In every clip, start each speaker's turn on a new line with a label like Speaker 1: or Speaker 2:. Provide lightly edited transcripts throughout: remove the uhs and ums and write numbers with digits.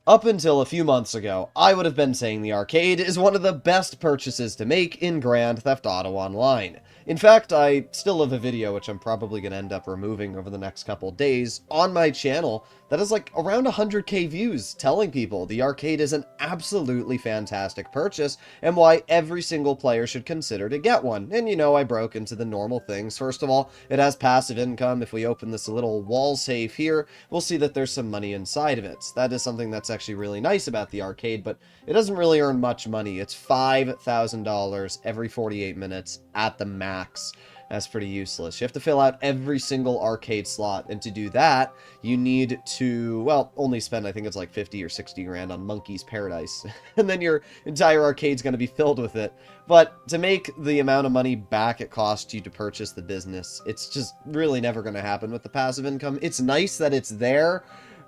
Speaker 1: Up until a few months ago, I would have been saying the arcade is one of the best purchases to make in Grand Theft Auto Online. In fact, I still have a video, which I'm probably going to end up removing over the next couple days, on my channel that has like around 100k views, telling people the arcade is an absolutely fantastic purchase and why every single player should consider to get one. And you know, I broke into the normal things. First of all, it has passive income. If we open this little wall safe here, we'll see that there's some money inside of it. That is something that's actually really nice about the arcade, but it doesn't really earn much money. It's $5,000 every 48 minutes at the max. That's pretty useless. You have to fill out every single arcade slot, and to do that, you need to, well, only spend, I think it's like 50 or 60 grand on Monkey's Paradise, and then your entire arcade's going to be filled with it. But to make the amount of money back it cost you to purchase the business, it's just really never going to happen with the passive income. It's nice that it's there,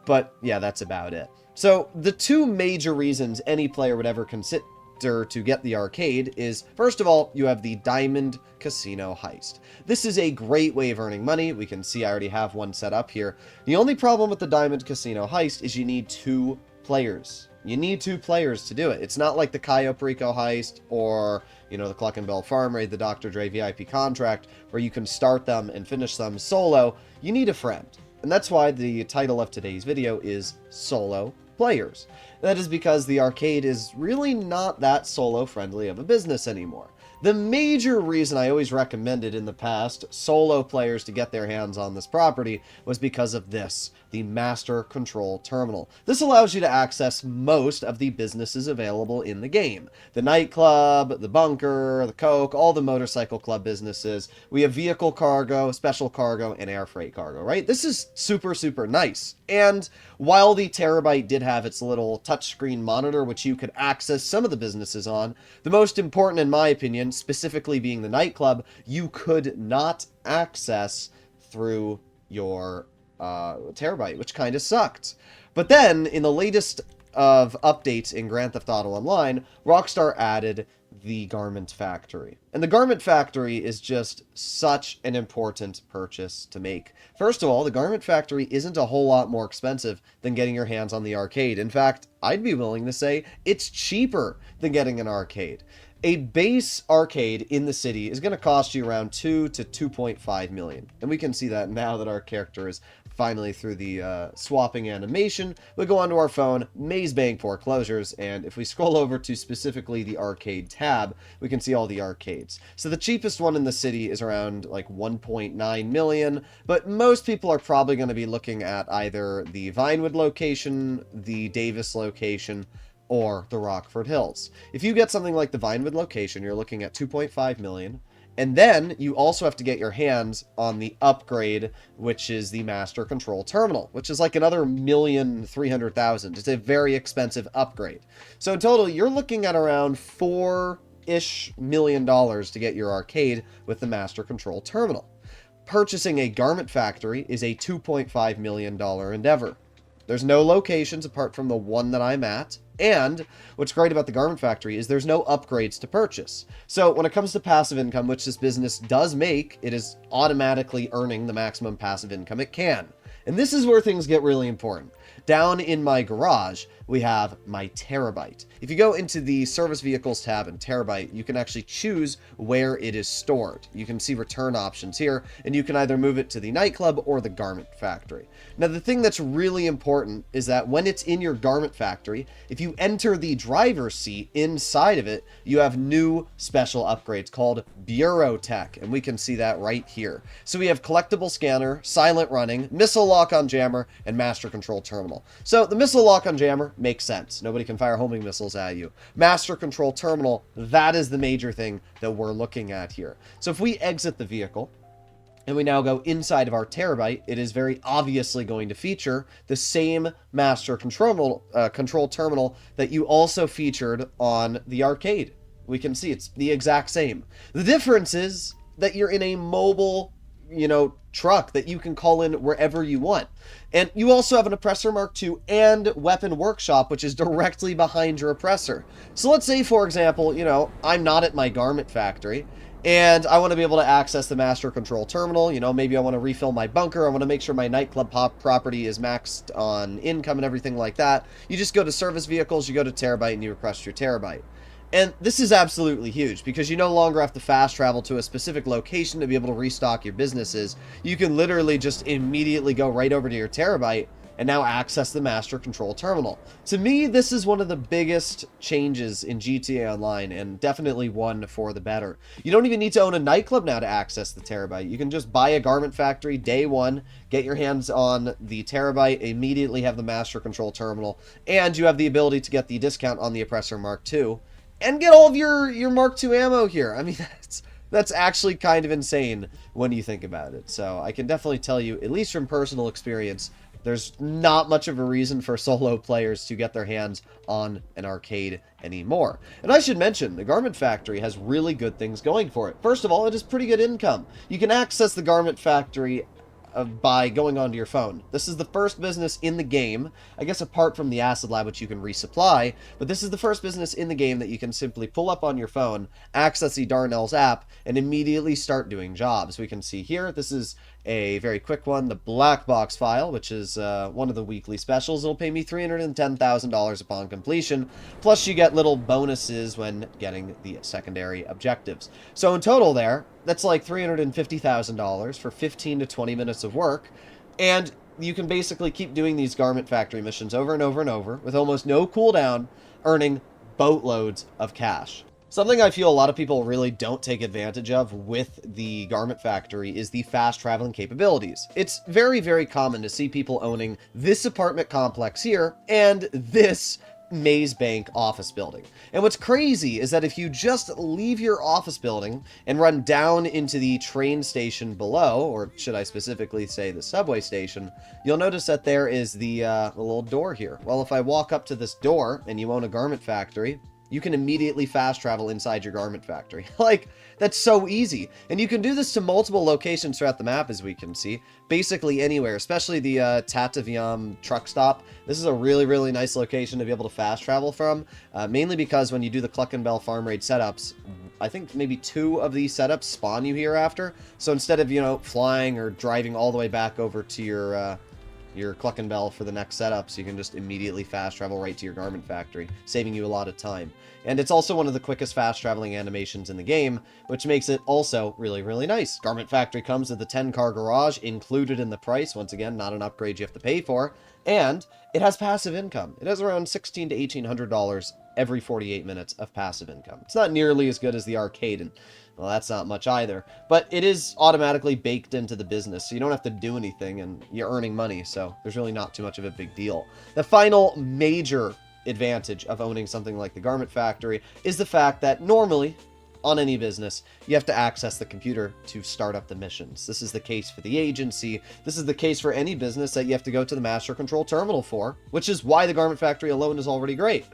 Speaker 1: but yeah, that's about it. So the two major reasons any player would ever consider to get the arcade is, first of all, you have the Diamond Casino Heist. This is a great way of earning money. We can see I already have one set up here. The only problem with the Diamond Casino Heist is you need 2 players. You need 2 players to do it. It's not like the Cayo Perico Heist or, you know, the Cluck and Bell Farm Raid, the Dr. Dre VIP contract, where you can start them and finish them solo. You need a friend. And that's why the title of today's video is Solo Players. That is because the arcade is really not that solo-friendly of a business anymore. The major reason I always recommended in the past solo players to get their hands on this property was because of this, the Master Control Terminal. This allows you to access most of the businesses available in the game. The nightclub, the bunker, the Coke, all the motorcycle club businesses. We have vehicle cargo, special cargo, and air freight cargo, right? This is super, super nice. And while the Terrorbyte did have its little touchscreen monitor, which you could access some of the businesses on, the most important, in my opinion, specifically being the nightclub, you could not access through your Terrorbyte, which kind of sucked. But then, in the latest of updates in Grand Theft Auto Online, Rockstar added the Garment Factory. And the Garment Factory is just such an important purchase to make. First of all, the Garment Factory isn't a whole lot more expensive than getting your hands on the arcade. In fact, I'd be willing to say it's cheaper than getting an arcade. A base arcade in the city is going to cost you around 2 to 2.5 million. And we can see that now that our character is finally through the swapping animation. We go onto our phone, Maze Bank Foreclosures, and if we scroll over to specifically the arcade tab, we can see all the arcades. So the cheapest one in the city is around like 1.9 million, but most people are probably going to be looking at either the Vinewood location, the Davis location, or the Rockford Hills. If you get something like the Vinewood location, you're looking at 2.5 million. And then you also have to get your hands on the upgrade, which is the Master Control Terminal, which is like another 1,300,000. It's a very expensive upgrade. So in total, you're looking at around $4-ish million to get your arcade with the Master Control Terminal. Purchasing a Garment Factory is a $2.5 million endeavor. There's no locations apart from the one that I'm at. And what's great about the Garment Factory is there's no upgrades to purchase. So when it comes to passive income, which this business does make, it is automatically earning the maximum passive income it can. And this is where things get really important. Down in my garage, we have my Terrorbyte. If you go into the Service Vehicles tab in Terrorbyte, you can actually choose where it is stored. You can see return options here, and you can either move it to the nightclub or the Garment Factory. Now, the thing that's really important is that when it's in your Garment Factory, if you enter the driver's seat inside of it, you have new special upgrades called Bureau Tech, and we can see that right here. So we have Collectible Scanner, Silent Running, Missile Lock-on Jammer, and Master Control Terminal. So the Missile Lock-on Jammer makes sense. Nobody can fire homing missiles at you. Master Control Terminal, that is the major thing that we're looking at here. So if we exit the vehicle, and we now go inside of our Terrorbyte, it is very obviously going to feature the same Master Control Terminal that you also featured on the arcade. We can see it's the exact same. The difference is that you're in a mobile, truck that you can call in wherever you want. And you also have an Oppressor Mark II and Weapon Workshop, which is directly behind your Oppressor. So let's say, for example, I'm not at my Garment Factory, And I want to be able to access the master control terminal. You know, maybe I want to refill my bunker. I want to make sure my nightclub property is maxed on income and everything like that. You just go to service vehicles, you go to Terrorbyte, and you request your Terrorbyte. And this is absolutely huge because you no longer have to fast travel to a specific location to be able to restock your businesses. You can literally just immediately go right over to your Terrorbyte and now access the master control terminal. To me, this is one of the biggest changes in GTA Online, and definitely one for the better. You don't even need to own a nightclub now to access the Terrorbyte. You can just buy a garment factory day one, get your hands on the Terrorbyte, immediately have the master control terminal, and you have the ability to get the discount on the Oppressor Mark II, and get all of your Mark II ammo here. I mean, that's actually kind of insane when you think about it. So I can definitely tell you, at least from personal experience, there's not much of a reason for solo players to get their hands on an arcade anymore. And I should mention, the Garment Factory has really good things going for it. First of all, it is pretty good income. You can access the Garment Factory by going onto your phone. This is the first business in the game, I guess apart from the Acid Lab, which you can resupply, but this is the first business in the game that you can simply pull up on your phone, access the Darnell's app, and immediately start doing jobs. We can see here, this is a very quick one, the Black Box file, which is one of the weekly specials. It'll pay me $310,000 upon completion, plus you get little bonuses when getting the secondary objectives. So in total there, that's like $350,000 for 15 to 20 minutes of work, and you can basically keep doing these Garment Factory missions over and over and over with almost no cooldown, earning boatloads of cash. Something I feel a lot of people really don't take advantage of with the Garment Factory is the fast traveling capabilities. It's very, very common to see people owning this apartment complex here and this Maze Bank office building. And what's crazy is that if you just leave your office building and run down into the train station below, or should I specifically say the subway station, you'll notice that there is the little door here. Well, if I walk up to this door and you own a Garment Factory, you can immediately fast travel inside your Garment Factory. Like, that's so easy. And you can do this to multiple locations throughout the map, as we can see. Basically anywhere, especially the Tataviam truck stop. This is a really, really nice location to be able to fast travel from. Mainly because when you do the Cluckenbell Farm Raid setups, I think maybe 2 of these setups spawn you here after. So instead of, you know, flying or driving all the way back over to your Cluckenbell for the next setups, you can just immediately fast travel right to your Garment Factory, saving you a lot of time. And it's also one of the quickest fast traveling animations in the game, which makes it also really, really nice. Garment Factory comes with a 10-car garage included in the price. Once again, not an upgrade you have to pay for. And it has passive income. It has around $1,600 to $1,800 every 48 minutes of passive income. It's not nearly as good as the arcade, and well, that's not much either, but it is automatically baked into the business, so you don't have to do anything, and you're earning money, so there's really not too much of a big deal. The final major advantage of owning something like the Garment Factory is the fact that normally, on any business, you have to access the computer to start up the missions. This is the case for the agency. This is the case for any business that you have to go to the Master Control Terminal for, which is why the Garment Factory alone is already great.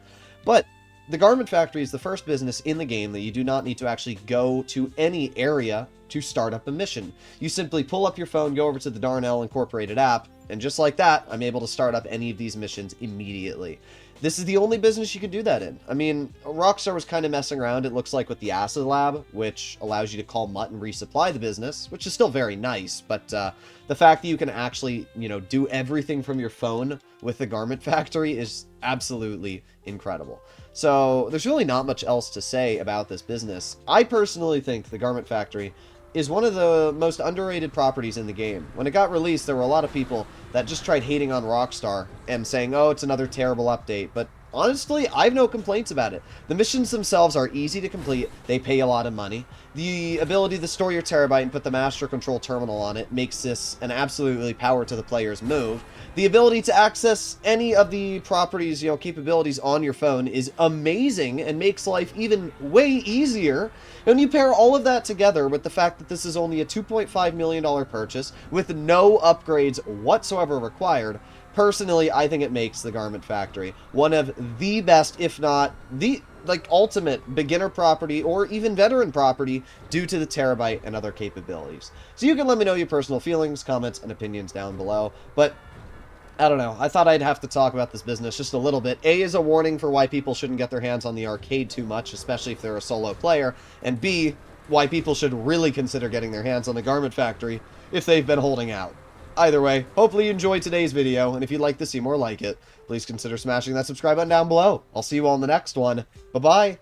Speaker 1: But the Garment Factory is the first business in the game that you do not need to actually go to any area to start up a mission. You simply pull up your phone, go over to the Darnell Incorporated app, and just like that, I'm able to start up any of these missions immediately. This is the only business you can do that in. I mean, Rockstar was kind of messing around, it looks like, with the Acid Lab, which allows you to call Mutt and resupply the business, which is still very nice, but the fact that you can actually, you know, do everything from your phone with the Garment Factory is absolutely incredible. So there's really not much else to say about this business. I personally think the Garment Factory is one of the most underrated properties in the game. When it got released, there were a lot of people that just tried hating on Rockstar and saying, oh, it's another terrible update, but honestly, I have no complaints about it. The missions themselves are easy to complete, they pay a lot of money. The ability to store your Terrorbyte and put the Master Control Terminal on it makes this an absolutely power to the player's move. The ability to access any of the properties, you know, capabilities on your phone is amazing and makes life even way easier. And you pair all of that together with the fact that this is only a $2.5 million purchase with no upgrades whatsoever required. Personally, I think it makes the Garment Factory one of the best, if not the ultimate beginner property or even veteran property due to the Terrorbyte and other capabilities. So you can let me know your personal feelings, comments, and opinions down below. But I don't know, I thought I'd have to talk about this business just a little bit. A is a warning for why people shouldn't get their hands on the arcade too much, especially if they're a solo player. And B, why people should really consider getting their hands on the Garment Factory if they've been holding out. Either way, hopefully you enjoyed today's video, and if you'd like to see more like it, please consider smashing that subscribe button down below. I'll see you all in the next one. Bye-bye!